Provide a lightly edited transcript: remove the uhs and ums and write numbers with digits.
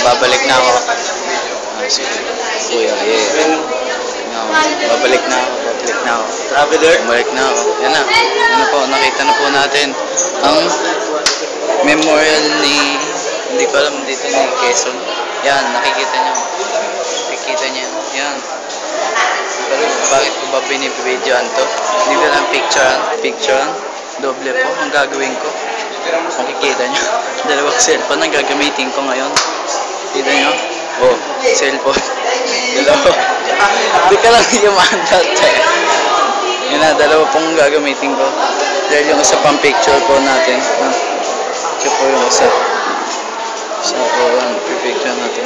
babalik na ako. Sige. Kuya, yeah. No, babalik na ako. Traveler? Babalik na ako. Yan na. Ano po, nakita na po natin ang memorial ni, hindi ko alam dito ni Quezon. Yan, nakikita niyo. Nakikita niyo. Yan. Pero bakit ko ba binibidyoan to? Hindi ko lang picturean. Doble po ang gagawin ko. Makikita nyo. Dalawang cellphone ang gagamitin ko ngayon. Kita nyo? Oh, cellphone. Dalawa. Hindi ka lang yumandat. Yun na, dalawa pong gagamitin ko. Dahil yung isa pang picture po natin. Ito po yung isa. Isa po, pipicture natin.